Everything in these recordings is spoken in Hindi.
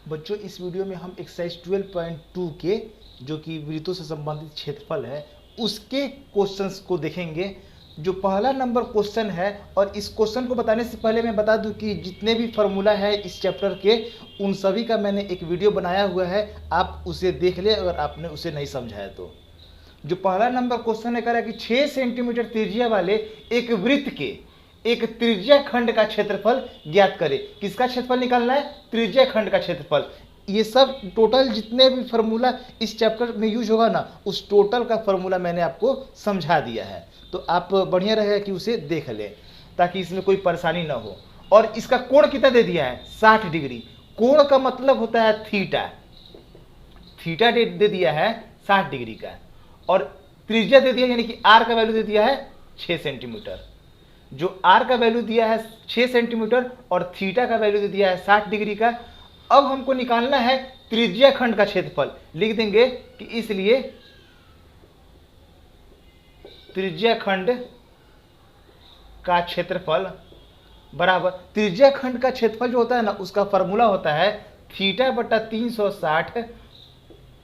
बच्चों इस वीडियो में हम एक्सरसाइज 12.2 के जो कि वृत्तों से संबंधित क्षेत्रफल है उसके क्वेश्चंस को देखेंगे। जो पहला नंबर क्वेश्चन है, और इस क्वेश्चन को बताने से पहले मैं बता दूं कि जितने भी फार्मूला है इस चैप्टर के उन सभी का मैंने एक वीडियो बनाया हुआ है, आप उसे देख ले अगर आपने उसे नहीं समझा है तो। जो पहला नंबर क्वेश्चन है कह रहा है कि 6 सेंटीमीटर त्रिज्या वाले एक वृत्त के एक त्रिज्या खंड का क्षेत्रफल ज्ञात करें। किसका क्षेत्रफल निकालना है? त्रिज्या खंड का क्षेत्रफल। ये सब टोटल जितने भी फार्मूला इस चैप्टर में यूज होगा ना, उस टोटल का फार्मूला मैंने आपको समझा दिया है, तो आप बढ़िया रहे कि उसे देख लें ताकि इसमें कोई परेशानी ना हो। और इसका कोण कितना दे दिया है? 60 डिग्री। कोण का मतलब होता है थीटा। थीटा दे दिया है 60 डिग्री का, और त्रिज्या दे दिया यानी कि आर का वैल्यू दे दिया है 6 सेंटीमीटर। जो आर का वैल्यू दिया है 6 सेंटीमीटर और थीटा का वैल्यू दे दिया है 60 डिग्री का। अब हमको निकालना है त्रिज्या खंड का क्षेत्रफल। लिख देंगे कि इसलिए त्रिज्या खंड का क्षेत्रफल बराबर त्रिज्या खंड का क्षेत्रफल जो होता है ना, उसका फॉर्मूला होता है थीटा बटा 360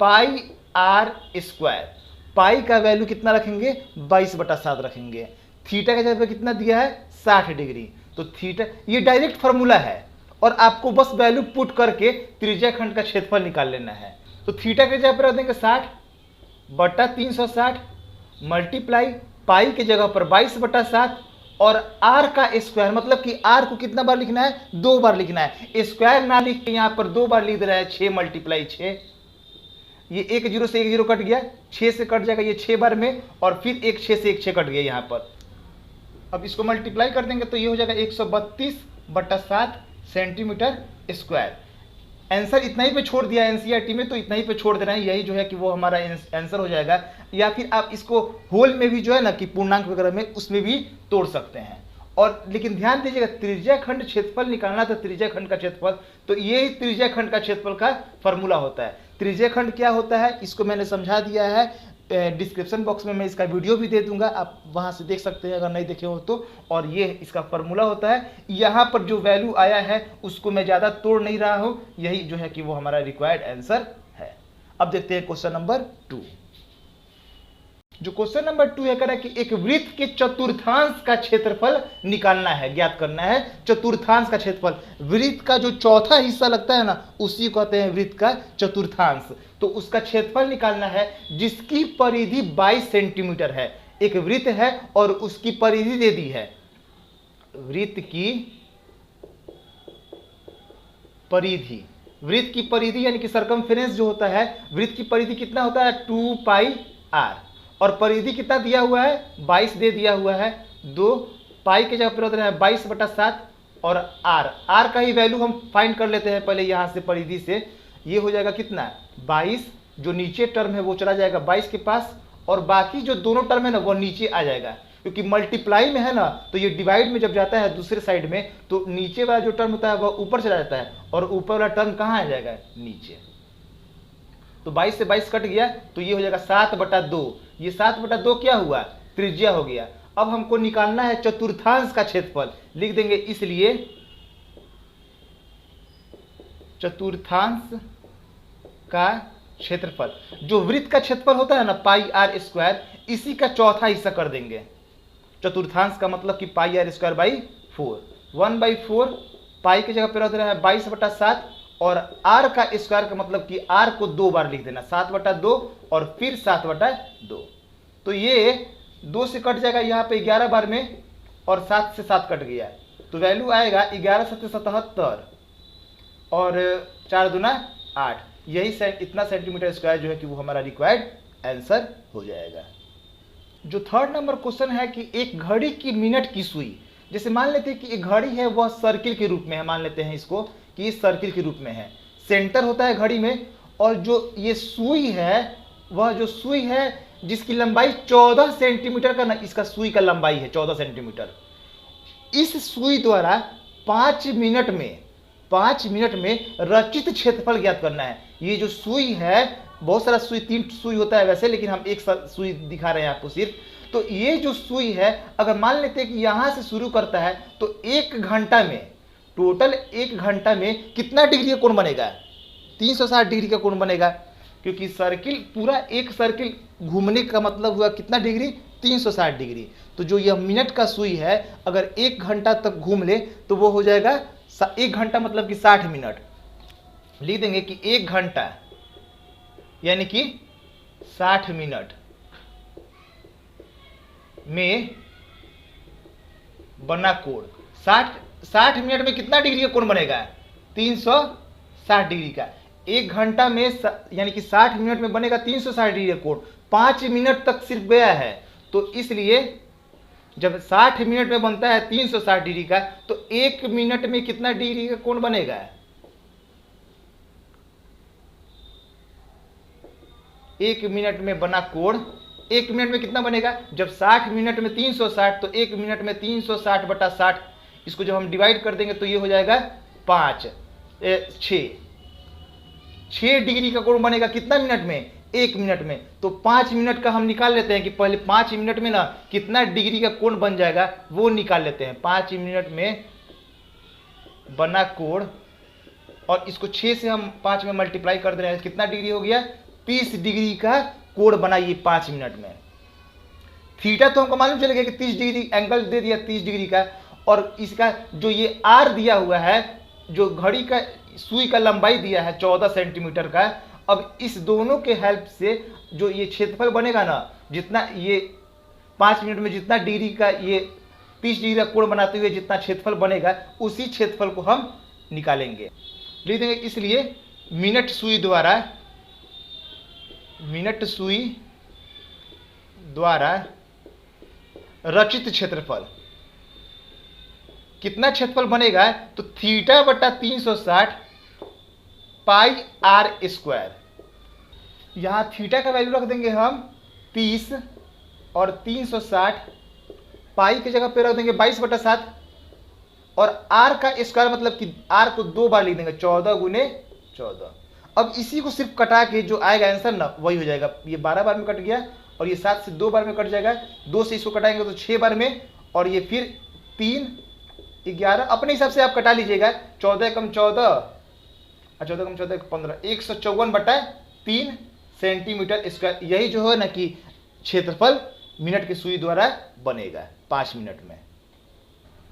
पाई आर स्क्वायर। पाई का वैल्यू कितना रखेंगे? 22/7 रखेंगे। थीटा का जगह कितना दिया है? 60 डिग्री। तो थीटा ये डायरेक्ट फार्मूला है और आपको बस वैल्यू पुट करके त्रिज्या खंड का क्षेत्रफल निकाल लेना है। तो थीटा के जगह पर रख देंगे 60/360 मल्टीप्लाई पाई के जगह पर 22/7 और आर का स्क्वायर, मतलब कि आर को कितना बार लिखना है? 2 बार लिखना है। स्क्वायर ना लिख के यहाँ पर 2 बार लिख दे रहा है। 6 × 6, ये 1 0 से 1 0 कट गया, 6 से कट जाएगा ये 6 बार में, और फिर 1 6 से 1 6 कट गया यहाँ पर। अब इसको मल्टीप्लाई कर देंगे तो ये हो जाएगा 132/7 सेंटीमीटर स्क्वायर। आंसर इतना ही पे छोड़ दिया एनसीईआरटी में, तो इतना ही पे छोड़ देना है, यही जो है कि वो हमारा आंसर हो जाएगा। या फिर आप इसको होल में भी जो है ना कि पूर्णांक वगैरह में उसमें भी तोड़ सकते हैं। और लेकिन ध्यान दीजिएगा, त्रिज्या खंड क्षेत्रफल निकालना था, त्रिज्या खंड का क्षेत्रफल, तो ये त्रिज्या खंड का क्षेत्रफल का फॉर्मूला होता है। त्रिज्या खंड क्या होता है इसको मैंने समझा दिया है। डिस्क्रिप्शन बॉक्स में मैं इसका वीडियो भी दे दूंगा, आप वहां से देख सकते हैं अगर नहीं देखे हो तो। और ये इसका फॉर्मूला होता है। यहाँ पर जो वैल्यू आया है उसको मैं ज़्यादा तोड़ नहीं रहा हूँ, यही जो है कि वो हमारा रिक्वायर्ड आंसर है। अब देखते हैं क्वेश्चन नंबर 2। जो क्वेश्चन नंबर 2 है कह रहा है कि एक वृत्त के चतुर्थांश का क्षेत्रफल निकालना है, ज्ञात करना है चतुर्थांश का क्षेत्रफल। वृत्त का जो चौथा हिस्सा लगता है ना, उसी को कहते हैं वृत्त का चतुर्थांश। तो उसका क्षेत्रफल निकालना है जिसकी परिधि 22 सेंटीमीटर है। एक वृत्त है और उसकी परिधि दे दी है। वृत्त की परिधि, वृत्त की परिधि यानी कि सरकमफेरेंस जो होता है, वृत्त की परिधि कितना होता है? 2 पाई आर। और परिधि कितना दिया हुआ है? 22 दे दिया हुआ है। 2 पाई के जगह पर होता है 22/7 और आर का ही वैल्यू हम फाइंड कर लेते हैं पहले यहाँ से परिधि से। ये हो जाएगा कितना? 22। जो नीचे टर्म है वो चला जाएगा 22 के पास, और बाकी जो दोनों टर्म है ना वो नीचे आ जाएगा, क्योंकि मल्टीप्लाई में है ना, तो ये डिवाइड में जब जाता है दूसरे साइड में तो नीचे वाला जो टर्म होता है वह ऊपर चला जाता है, और ऊपर वाला टर्म कहाँ आ जाएगा? नीचे। तो 22 से 22 कट गया तो ये हो जाएगा 7/2। ये 7/2 क्या हुआ? त्रिज्या हो गया। अब हमको निकालना है चतुर्थांश का क्षेत्रफल। लिख देंगे इसलिए चतुर्थांश का क्षेत्रफल। जो वृत्त का क्षेत्रफल होता है ना पाई आर स्क्वायर, इसी का चौथा हिस्सा कर देंगे। चतुर्थांश का मतलब कि पाई आर स्क्वायर बाई 4। 1/4 पाई की जगह पर होता है 22/7, और आर का स्क्वायर का मतलब कि आर को 2 बार लिख देना, 7/2 और फिर 7/2। तो ये 2 से कट जाएगा यहाँ पे 11 बार में, और 7 से 7 कट गया, तो वैल्यू आएगा 11 7 77 और 4 दूना 8। यही इतना सेंटीमीटर स्क्वायर जो है कि वो हमारा रिक्वायर्ड आंसर हो जाएगा। जो थर्ड नंबर क्वेश्चन है कि एक घड़ी की मिनट की सुई, जैसे मान लेते हैं कि एक घड़ी है वह सर्किल के रूप में है, मान लेते हैं इसको कि इस सर्किल के रूप में है, सेंटर होता है घड़ी में, और जो ये सुई है वह जो सुई है जिसकी लंबाई 14 सेंटीमीटर का ना, इसका सुई का लंबाई है 14 सेंटीमीटर। इस सुई द्वारा 5 मिनट में रचित क्षेत्रफल ज्ञात करना है। ये जो सुई है, बहुत सारा सुई, 3 सुई होता है वैसे, लेकिन हम एक सुई दिखा रहे हैं आपको सिर्फ। तो ये जो सुई है अगर मान लेते हैं कि यहां से शुरू करता है तो 1 घंटा में, टोटल 1 घंटा में कितना डिग्री कोण बनेगा? 360 डिग्री का कोण बनेगा, क्योंकि सर्किल पूरा एक सर्किल घूमने का मतलब हुआ कितना डिग्री, 360 डिग्री। तो जो यह मिनट का सुई है अगर 1 घंटा तक घूम ले तो वो हो जाएगा 1 घंटा मतलब कि 60 मिनट। लिख देंगे कि 1 घंटा यानी कि 60 मिनट में बना कोण। 60 मिनट में कितना डिग्री का कोण बनेगा, 360 डिग्री का। 1 घंटा में यानी कि 60 मिनट में बनेगा 360 डिग्री का कोण। 5 मिनट तक सिर्फ गया है, तो इसलिए जब 60 मिनट में बनता है 360 डिग्री का, तो 1 मिनट में कितना डिग्री का कोण बनेगा, 1 मिनट में बना कोण 1 मिनट में कितना बनेगा, जब 60 मिनट में 360 तो 1 मिनट में 360 बटा 60, इसको जब हम डिवाइड कर देंगे तो ये हो जाएगा 6 डिग्री का कोण बनेगा कितना मिनट में, 1 मिनट में। तो 5 मिनट का हम निकाल लेते हैं कि पहले 5 मिनट में ना कितना डिग्री का कोण बन जाएगा वो निकाल लेते हैं। 5 मिनट में बना कोण, और इसको 6 से हम 5 में मल्टीप्लाई कर दे रहे हैं, कितना डिग्री हो गया, 30 डिग्री का कोण बनाइए 5 मिनट में। थीटा तो हमको मालूम चलेगा कि 30 डिग्री एंगल दे दिया 30 डिग्री का, और इसका जो ये आर दिया हुआ है, जो घड़ी का सुई का लंबाई दिया है 14 सेंटीमीटर का। अब इस दोनों के हेल्प से जो ये क्षेत्रफल बनेगा ना, जितना ये 5 मिनट में जितना डिग्री का ये 30 डिग्री का कोण बनाते हुए जितना क्षेत्रफल बनेगा, उसी क्षेत्रफल को हम निकालेंगे, लिख देंगे। इसलिए मिनट सुई द्वारा रचित क्षेत्रफल कितना क्षेत्रफल बनेगा, तो थीटा बटा 360 पाई आर स्क्वायर। यहां थीटा का वैल्यू रख देंगे हम 30 और 360 पाई की जगह पे रख देंगे 22/7, और आर का स्क्वायर मतलब कि आर को 2 बार लिख देंगे 14 गुने 14। अब इसी को सिर्फ कटा के जो आएगा आंसर ना वही हो जाएगा। ये 12 बार में कट गया और ये 7 से 2 बार में कट जाएगा, 2 से इसको कटाएंगे तो 6 बार में, और ये फिर 3 11, अपने हिसाब से आप कटा लीजिएगा। 14 कम 14 और 14 कम 14 15, 154/3 सेंटीमीटर स्क्वायर। यही जो है ना कि क्षेत्रफल मिनट की सुई द्वारा बनेगा 5 मिनट में।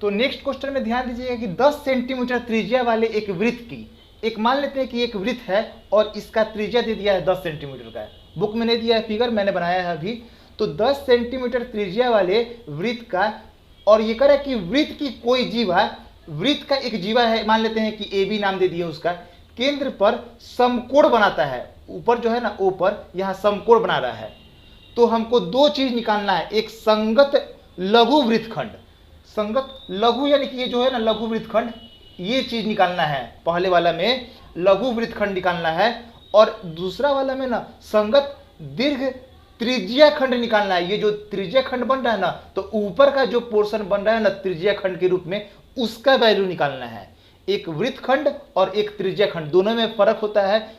तो नेक्स्ट क्वेश्चन में ध्यान दीजिएगा कि 10 सेंटीमीटर त्रिज्या वाले एक वृत्त की, एक मान लेते हैं कि एक वृत्त है और इसका त्रिज्या दे दिया है 10 सेंटीमीटर का। बुक में नहीं दिया है फिगर, मैंने बनाया है अभी। तो 10 सेंटीमीटर त्रिज्या वाले वृत्त का, और ये कह रहा है कि वृत्त की कोई जीवा, वृत्त का एक जीवा है, मान लेते हैं कि ए बी नाम दे दिया उसका, केंद्र पर समकोण बनाता है। ऊपर जो है ना ओ पर, यहाँ समकोण बना रहा है। तो हमको 2 चीज निकालना है, एक संगत लघु वृत्तखंड, संगत लघु यानी कि ये जो है ना लघु वृत्तखंड, ये चीज निकालना है। पहले वाला में लघु वृत्तखंड निकालना है, और दूसरा वाला में ना संगत दीर्घ त्रिज्या खंड निकालना है। ये जो त्रिज्या खंड बन रहा है ना, तो ऊपर का जो पोर्शन बन रहा है ना त्रिज्या खंड के रूप में, उसका वैल्यू निकालना है। एक वृत्तखंड और एक त्रिज्या खंड, दोनों में फर्क होता है,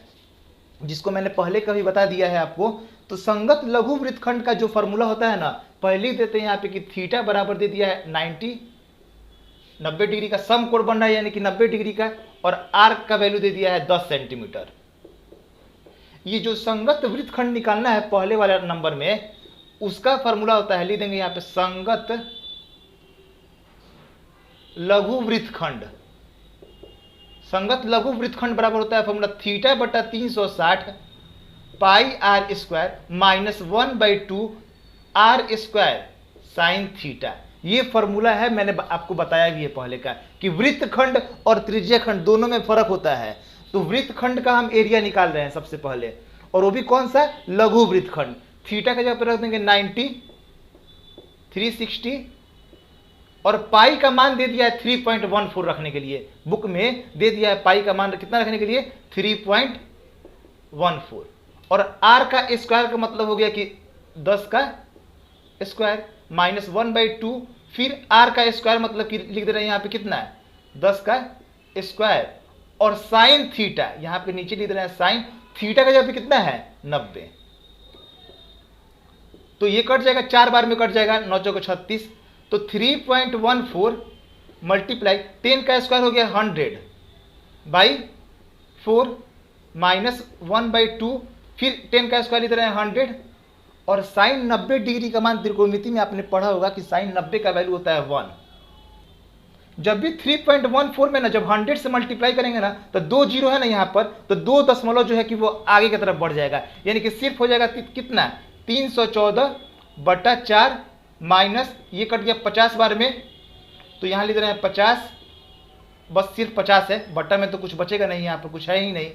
जिसको मैंने पहले कभी बता दिया है आपको। तो संगत लघु वृत्तखंड का जो फॉर्मूला होता है ना, पहले देते हैं यहाँ पे कि थीटा बराबर दे दिया है 90 डिग्री का समकोण बन रहा है, यानी कि 90 डिग्री का, और आर का वैल्यू दे दिया है 10 सेंटीमीटर। ये जो संगत वृत्तखंड निकालना है पहले वाले नंबर में, उसका फॉर्मूला होता है, लिख देंगे यहाँ पे संगत लघु वृत्तखंड। संगत लघु वृत्तखंड बराबर होता है फॉर्मूला थीटा बटा 360 pi R square minus 1/2 R square sine theta. ये फॉर्मूला है, मैंने आपको बताया भी है पहले का कि वृत्तखंड और त्रिज्याखंड दोनों में फर्क होता है। तो वृत्तखंड का हम एरिया निकाल रहे हैं सबसे पहले, और वो भी कौन सा, लघु वृत्तखंड। थीटा का जगह पर रख देंगे 90, 360, और पाई का मान दे दिया है 3.14 रखने के लिए। बुक में दे दिया है पाई का मान कितना रखने के लिए, 3.14, और आर का स्क्वायर का मतलब हो गया कि 10 का स्क्वायर माइनस 1/2, फिर आर का स्क्वायर मतलब कि लिख दे रहे हैं यहाँ पे कितना है, 10 का स्क्वायर, और साइन थीटा यहाँ पे नीचे लिख दे रहे हैं साइन थीटा का जगह पे कितना है 90। तो ये कट जाएगा, 4 बार में कट जाएगा, 9 चौको 36। तो 3.14 मल्टीप्लाई 10 का स्क्वायर हो गया 100/4, -1/2, फिर 10 का स्क्वायर लिख रहे हैं 100, और साइन 90 डिग्री का मान त्रिकोणमिति में आपने पढ़ा होगा कि साइन 90 का वैल्यू होता है 1। जब भी 3.14 में ना जब 100 से मल्टीप्लाई करेंगे ना तो 2 जीरो है ना यहाँ पर, तो 2 दशमलव जो है कि वो आगे की तरफ बढ़ जाएगा, यानी कि सिर्फ हो जाएगा कितना 314/4 माइनस ये कट गया 50 बार में, तो यहाँ लिख रहे हैं 50, बस सिर्फ 50 है, बट्टा में तो कुछ बचेगा नहीं, यहाँ पर कुछ है ही नहीं।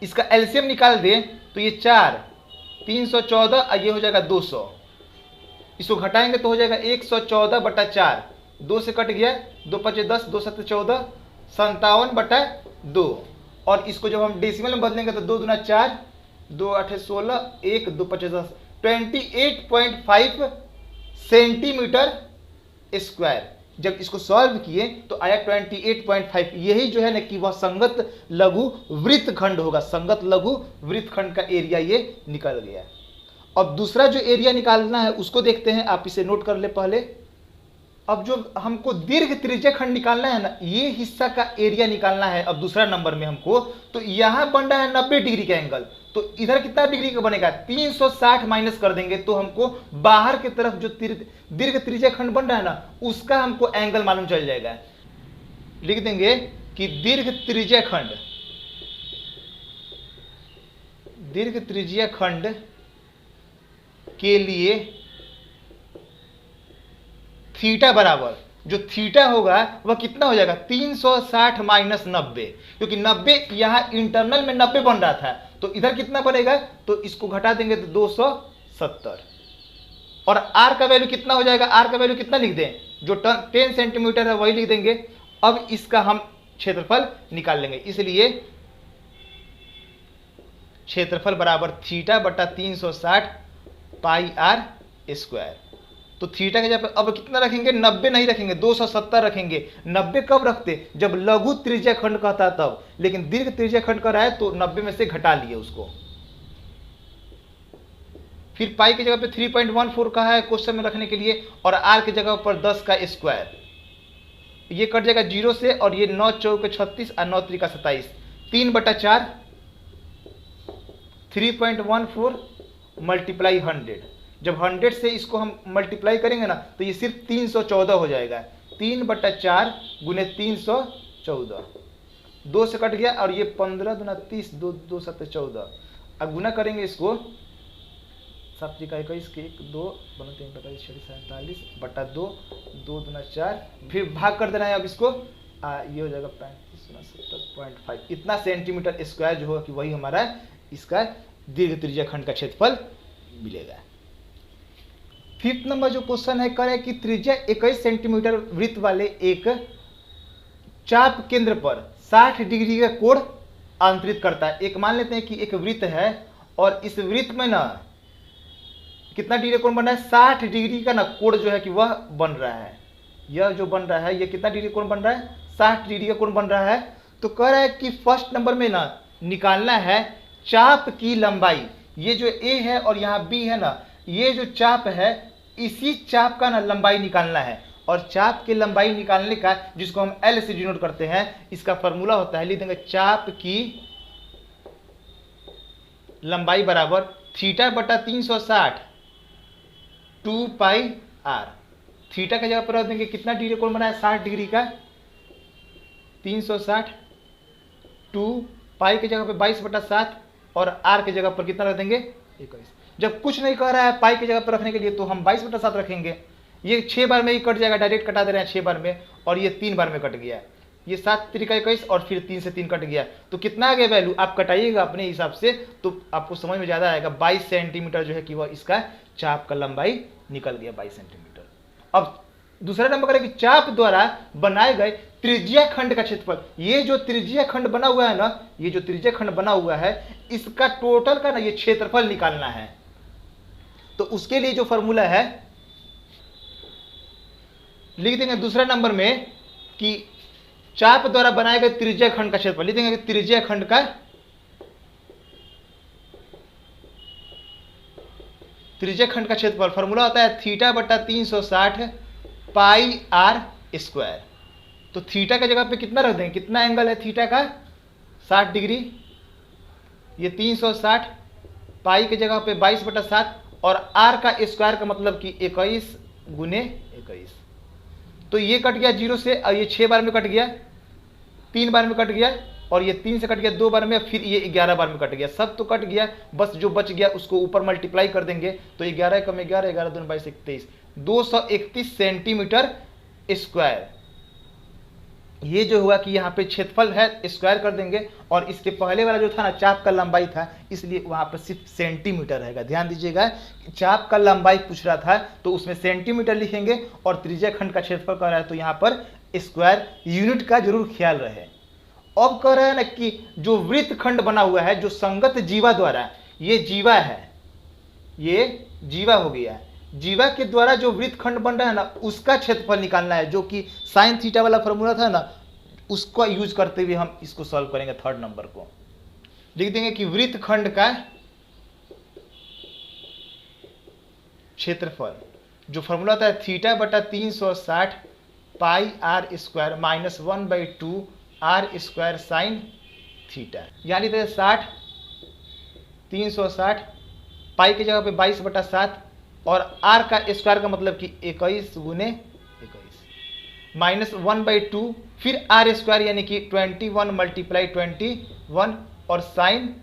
इसका एलसीएम निकाल दें तो ये 4 314 और ये हो जाएगा 200, इसको घटाएंगे तो हो जाएगा 114/4, 2 से कट गया, 2 5 10, 2 7 14, 57/2, और इसको जब हम डेसिमल में बदलेंगे तो 2 दूना 4, 2 8 16, 1 2 5 10, 28.5 सेंटीमीटर स्क्वायर। जब इसको सॉल्व किए तो आया 28.5, यही जो है ना कि वह संगत लघु वृत्तखंड होगा, संगत लघु वृत्तखंड का एरिया ये निकल गया। अब दूसरा जो एरिया निकालना है उसको देखते हैं, आप इसे नोट कर ले पहले। अब जो हमको दीर्घ त्रिज्या खंड निकालना है ना, ये हिस्सा का एरिया निकालना है अब दूसरा नंबर में हमको, तो यहां बन रहा है 90 डिग्री का एंगल, तो इधर कितना डिग्री का बनेगा 360 माइनस कर देंगे तो हमको बाहर की तरफ जो दीर्घ त्रिज्या खंड बन रहा है ना उसका हमको एंगल मालूम चल जाएगा। लिख देंगे कि दीर्घ त्रिज्या खंड के लिए थीटा बराबर, जो थीटा होगा वह कितना हो जाएगा 360 माइनस 90, क्योंकि 90 यहां इंटरनल में 90 बन रहा था, तो इधर कितना बनेगा, तो इसको घटा देंगे तो 270, और आर का वैल्यू कितना हो जाएगा, आर का वैल्यू कितना लिख दें, जो 10 सेंटीमीटर है वही लिख देंगे। अब इसका हम क्षेत्रफल निकाल लेंगे, इसलिए क्षेत्रफल बराबर थीटा बटा 360 पाई आर स्क्वायर। तो थीटा के जगह पर अब कितना रखेंगे, 90 नहीं रखेंगे, 270 रखेंगे। 90 कब रखते, जब लघु त्रिज्या खंड कहता तब, लेकिन दीर्घ त्रिज्या खंड कर रहा है तो 90 में से घटा लिए उसको। फिर पाई की जगह पे 3.14 कहा है क्वेश्चन में रखने के लिए, और आर की जगह पर 10 का स्क्वायर, ये कट जाएगा 0 से, और ये 9 चौके 36 और 9 त्रिका 27, 3/4, 3.14 मल्टीप्लाई 100। जब 100 से इसको हम मल्टीप्लाई करेंगे ना तो ये सिर्फ 314 हो जाएगा, 3/4 गुने 314, 2 से कट गया, और ये 15 दूना 30, 2 2 7 14, अब गुना करेंगे इसको 7 त्रिका 21 के 1 2 बना 3 45 47 बटा 2, 2 दूना 4, फिर भाग कर देना है अब इसको, ये हो जाएगा 35/70.5, इतना सेंटीमीटर स्क्वायर जो होगा कि वही हमारा इसका दीर्घ त्रिज्या खंड का क्षेत्रफल मिलेगा। फिफ्थ नंबर जो क्वेश्चन है, कह रहा है कि त्रिज्या 21 सेंटीमीटर वृत्त वाले एक चाप केंद्र पर 60 डिग्री का कोण आंतरित करता है। एक मान लेते हैं कि एक वृत्त है और इस वृत्त में ना कितना डिग्री कोण बन रहा है, 60 डिग्री का ना कोण जो है कि वह बन रहा है। यह जो बन रहा है ये कितना डिग्री कोण बन रहा है, 60 डिग्री का कोण बन रहा है। तो कह रहा है कि फर्स्ट नंबर में ना निकालना है चाप की लंबाई। ये जो ए है और यहाँ बी है ना, ये जो चाप है इसी चाप का ना लंबाई निकालना है, और चाप की लंबाई निकालने का जिसको हम एल से डिनोट करते हैं, इसका फॉर्मूला होता है, लिख देंगे चाप की लंबाई बराबर थीटा बटा 360 2 पाई आर। थीटा की जगह पर रख देंगे कितना डिग्री कोण बना है, 60 डिग्री का, 360 2 पाई की जगह पे 22/7, और आर की जगह पर कितना रख देंगे 21। जब कुछ नहीं कह रहा है पाई की जगह पर रखने के लिए तो हम 22/7 रखेंगे। ये 6 बार में ही कट जाएगा, डायरेक्ट कटा दे रहे हैं 6 बार में, और ये 3 बार में कट गया, ये 7 त्रिका 21 और फिर 3 से 3 कट गया, तो कितना आ गया वैल्यू, आप कटाइएगा अपने हिसाब से तो आपको समझ में ज़्यादा आएगा। 22 सेंटीमीटर जो है कि वह इसका चाप का लंबाई निकल गया 22 सेंटीमीटर। अब दूसरा नंबर करें कि चाप द्वारा बनाए गए त्रिज्या खंड का क्षेत्रफल। ये जो त्रिज्या खंड बना हुआ है ना, ये जो त्रिज्या खंड बना हुआ है इसका टोटल का ना ये क्षेत्रफल निकालना है। तो उसके लिए जो फॉर्मूला है लिख देंगे दूसरा नंबर में कि चाप द्वारा बनाए गए त्रिज्या खंड का क्षेत्रफल, लिख देंगे त्रिज्या खंड का क्षेत्रफल फॉर्मूला होता है थीटा बटा 360 पाई आर स्क्वायर। तो थीटा की जगह पे कितना रख देंगे, कितना एंगल है थीटा का, 60 डिग्री, ये 360 पाई की जगह पे 22/7 और आर का स्क्वायर का मतलब कि 21 गुने 21। तो ये कट गया 0 से और ये 6 बार में कट गया, 3 बार में कट गया और ये 3 से कट गया 2 बार में, फिर ये 11 बार में कट गया। सब तो कट गया, बस जो बच गया उसको ऊपर मल्टीप्लाई कर देंगे तो 11 कम 11, 11 दूनी 22, 23, 231 सेंटीमीटर स्क्वायर। ये जो हुआ कि यहाँ पे क्षेत्रफल है स्क्वायर कर देंगे और इसके पहले वाला जो था ना चाप का लंबाई था, इसलिए वहाँ पर सिर्फ सेंटीमीटर रहेगा। ध्यान दीजिएगा, चाप का लंबाई पूछ रहा था तो उसमें सेंटीमीटर लिखेंगे और त्रिज्या खंड का क्षेत्रफल कर रहा है तो यहाँ पर स्क्वायर यूनिट का जरूर ख्याल रहे। अब कह रहा है ना कि जो वृत्त खंड बना हुआ है जो संगत जीवा द्वारा, ये जीवा है, ये जीवा हो गया, जीवा के द्वारा जो वृत्त खंड बन रहा है ना उसका क्षेत्रफल निकालना है, जो कि साइन थीटा वाला फॉर्मूला था ना उसको यूज करते हुए हम इसको सॉल्व करेंगे। थर्ड नंबर को लिख देंगे कि वृत्त खंड का क्षेत्रफल, जो फॉर्मूला था θ/360 pi R square minus 1/2 R square sine theta, यानी 60 360 पाई की जगह पे 22/7 और आर का स्क्वायर का मतलब कि 21 गुने 21 माइनस 1/2 फिर आर स्क्वायर यानी कि 21 मल्टीप्लाई 21 और साइन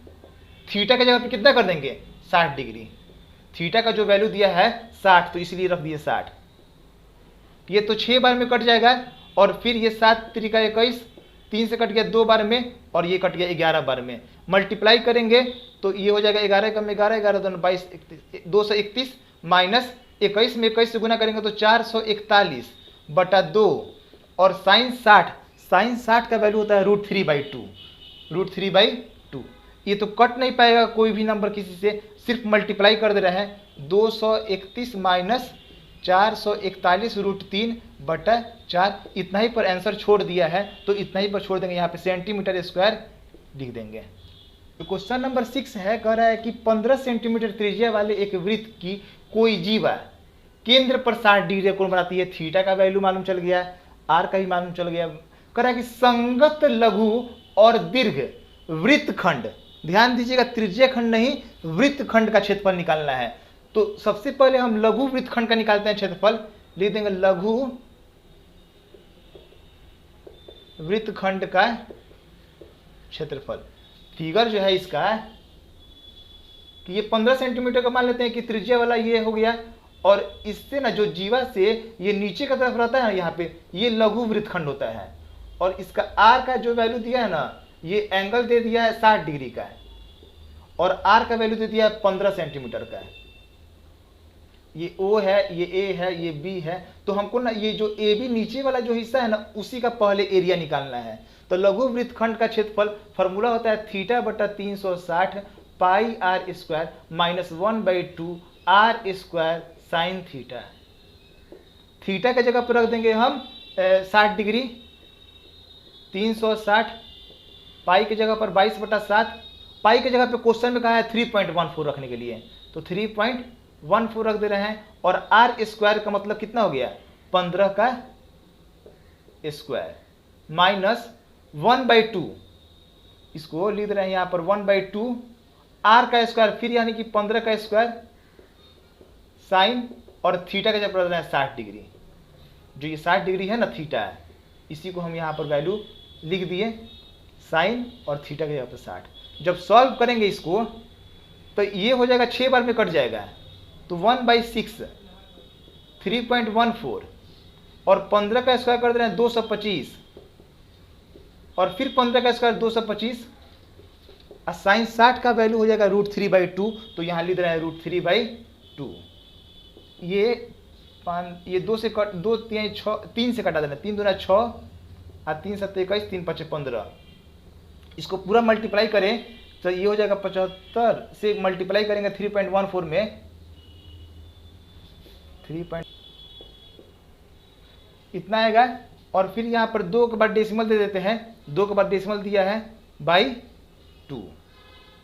थीटा की जगह पे कितना कर देंगे 60 डिग्री। थीटा का जो वैल्यू दिया है 60 तो इसलिए रख दिए 60। ये तो 6 बार में कट जाएगा और फिर ये 7 त्रिका 21, 3 से कट गया 2 बार में और ये कट गया 11 बार में। मल्टीप्लाई करेंगे तो ये हो जाएगा 11 कम 11, 11 दूनी 22, 231 माइनस 21 में 21 से गुना करेंगे तो 441/2 और साइन 60, साइन 60 का वैल्यू होता है √3/2, √3/2। ये तो कट नहीं पाएगा कोई भी नंबर किसी से, सिर्फ मल्टीप्लाई कर दे रहे हैं। 231 माइनस 441 √3/4, इतना ही पर आंसर छोड़ दिया है तो इतना ही पर छोड़ देंगे, यहाँ पे सेंटीमीटर स्क्वायर लिख देंगे। तो क्वेश्चन नंबर 6 है, कह रहा है कि 15 सेंटीमीटर त्रिज्या वाले एक वृत्त की कोई जीवा केंद्र पर 60 डिग्री कोण बनाती है। थीटा का वैल्यू मालूम चल गया, आर का भी मालूम चल गया। कह रहा है कि संगत लघु और दीर्घ वृत्त खंड, ध्यान दीजिएगा त्रिज्या खंड नहीं वृत्त खंड का क्षेत्रफल निकालना है। तो सबसे पहले हम लघु वृत्त खंड का निकालते हैं क्षेत्रफल, लिख देंगे लघु वृत्त खंड का क्षेत्रफल। फिगर जो है इसका कि ये 15 सेंटीमीटर का मान लेते हैं कि त्रिज्या वाला ये हो गया और इससे ना जो जीवा से ये नीचे का तरफ रहता है यहाँ पे ये लघु वृत्तखंड होता है और इसका आर का जो वैल्यू दिया है ना ये एंगल दे दिया है 60 डिग्री का और आर का वैल्यू दे दिया है 15 सेंटीमीटर का। ये ओ है, ये ए है, ये बी है, तो हमको ना ये जो ए बी नीचे वाला जो हिस्सा है ना उसी का पहले एरिया निकालना है। तो लघु वृत्तखंड का क्षेत्रफल फॉर्मूला होता है θ/360 pi R square minus 1/2 R square sine theta. Theta की जगह पर रख देंगे हम 60 डिग्री, 360 पाई की जगह पर 22/7, पाई की जगह पे क्वेश्चन में कहा है 3.14 रखने के लिए तो 3.14 रख दे रहे हैं और आर स्क्वायर का मतलब कितना हो गया 15 का स्क्वायर माइनस 1/2, इसको लिख रहे हैं यहाँ पर 1/2 आर का स्क्वायर फिर यानी कि 15 का स्क्वायर साइन और थीटा का जब रख रहे हैं 60 डिग्री, जो ये 60 डिग्री है ना थीटा है, इसी को हम यहाँ पर वैल्यू लिख दिए साइन और थीटा के जगह पर 60। जब सॉल्व करेंगे इसको तो ये हो जाएगा 6 बार में कट जाएगा तो 1/6 3.14 और 15 का स्क्वायर कर दे रहे हैं 225 और फिर 15 का स्क्वायर 225 और साइन 60 का वैल्यू हो जाएगा √3/2 तो यहाँ लिख रहे हैं √3/2। ये 2 से कट 2 3 से कटा देना, 3 दूना 6 और 3 7 21 3 5 15, इसको पूरा मल्टीप्लाई करें तो ये हो जाएगा 75 से मल्टीप्लाई करेंगे 3.14 में 3. इतना आएगा और फिर यहाँ पर 2 के बाद डेसिमल दे देते हैं, 2 के बाद डेसिमल दिया है /2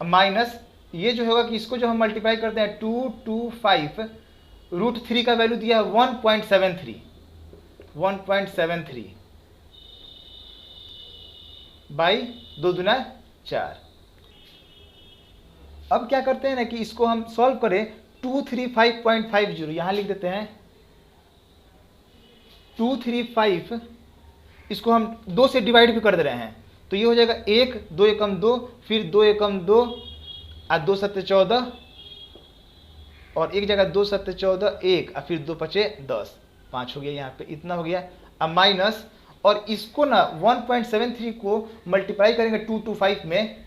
माइनस ये जो होगा कि इसको जो हम मल्टीप्लाई करते हैं 225 √3 का वैल्यू दिया है 1.73 बाई 2 दूना 4 अब क्या करते हैं ना कि इसको हम सॉल्व करें 235.50, यहां लिख देते हैं 235, इसको हम 2 से डिवाइड भी कर दे रहे हैं, तो ये हो जाएगा 1, 2 एकम 2, फिर 2 एकम 2 और 2 सत्ते 14, और एक जगह 2 सत्ते 14, 1 और फिर 2 पचे 10, 5 हो गया, यहाँ पे इतना हो गया। अब माइनस, और इसको ना 1.73 को मल्टीप्लाई करेंगे 225 में,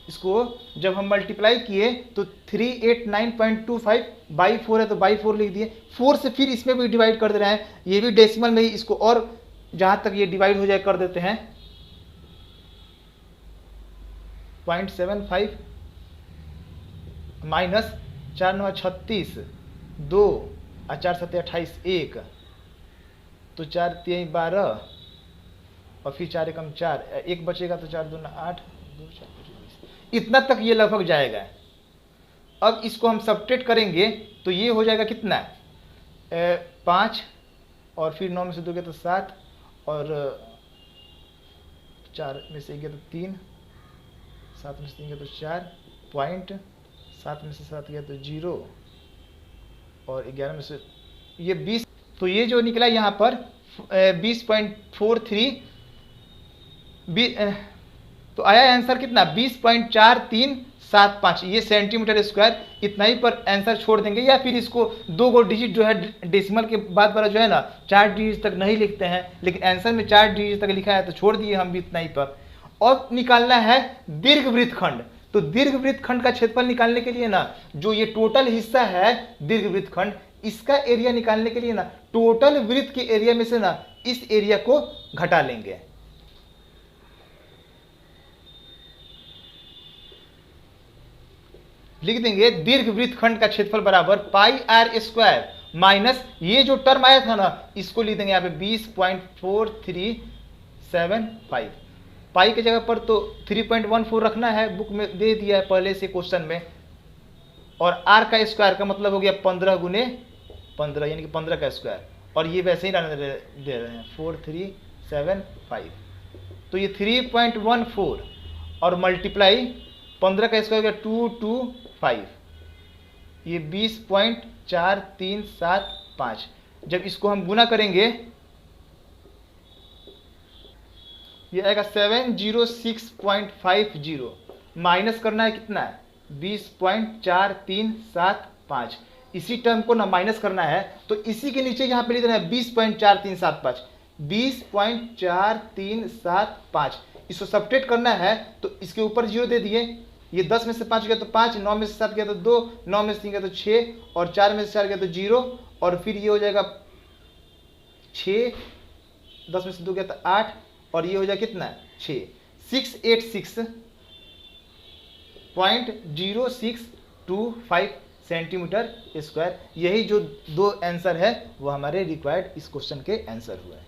इसको जब हम मल्टीप्लाई किए तो 389.25 बाई 4 है तो बाई 4 लिख दिए, 4 से फिर इसमें भी डिवाइड कर दे रहे हैं, ये भी डेसिमल में ही इसको और जहां तक ये डिवाइड हो जाए कर देते हैं 0.75 माइनस 4 9 36, 2 और 4 7 28, 1, तो 4 3 12 और फिर 4 एकम 4, 1 बचेगा तो 4 2 8, 2 4 इतना तक ये लगभग जाएगा। अब इसको हम सब्ट्रैक्ट करेंगे तो ये हो जाएगा कितना, 5 और फिर 9 में से 2 गया तो 7 और 4 में से 1 गया तो 3, 7 में से 3 गया तो 4 पॉइंट, 7 में से 7 गया तो 0 और 11 में से ये 20, तो ये जो निकला यहाँ पर 20.43, तो आया आंसर कितना 20.4375, ये सेंटीमीटर स्क्वायर। इतना ही पर आंसर छोड़ देंगे, या फिर इसको 2 डिजिट जो है डेसिमल के बाद वाला जो है ना 4 डिजिट तक नहीं लिखते हैं, लेकिन आंसर में 4 डिजिट तक लिखा है तो छोड़ दिए हम भी इतना ही पर। और निकालना है दीर्घवृत्त खंड, तो दीर्घवृत्त खंड का क्षेत्रफल निकालने के लिए ना जो ये टोटल हिस्सा है दीर्घवृत्त खंड, इसका एरिया निकालने के लिए ना टोटल वृत्त के एरिया में से ना इस एरिया को घटा लेंगे। लिख देंगे दीर्घवृत्त खंड का क्षेत्रफल बराबर पाई आर स्क्वायर माइनस ये जो टर्म आया था ना इसको लिख देंगे यहाँ पे 20.4375, पाई की जगह पर तो 3.14 रखना है, बुक में दे दिया है पहले से क्वेश्चन में, और आर का स्क्वायर का मतलब हो गया 15 गुने 15 यानी कि 15 का स्क्वायर, और ये वैसे ही रहने दे रहे हैं 4375, तो ये 3.14 और मल्टीप्लाई 15 का स्क्वायर हो गया 225, ये 20.4375। जब इसको हम गुना करेंगे ये आएगा 706.50, माइनस करना है कितना है 20.4375, इसी टर्म को ना माइनस करना है तो इसी के नीचे यहाँ पे लिख देना है 20.4375, 20.4375, इसको सब्ट्रैक्ट करना है तो इसके ऊपर 0 दे दिए, ये 10 में से 5 गया तो 5, 9 में से 7 गया तो 2, 9 में से 3 गया तो 6 और 4 में से 4 गया तो 0, और फिर ये हो जाएगा 6, 10 में से 2 गया तो 8 और ये हो जाएगा कितना 6, 686.0625 सेंटीमीटर स्क्वायर। यही जो 2 आंसर है वो हमारे रिक्वायर्ड इस क्वेश्चन के आंसर हुए हैं।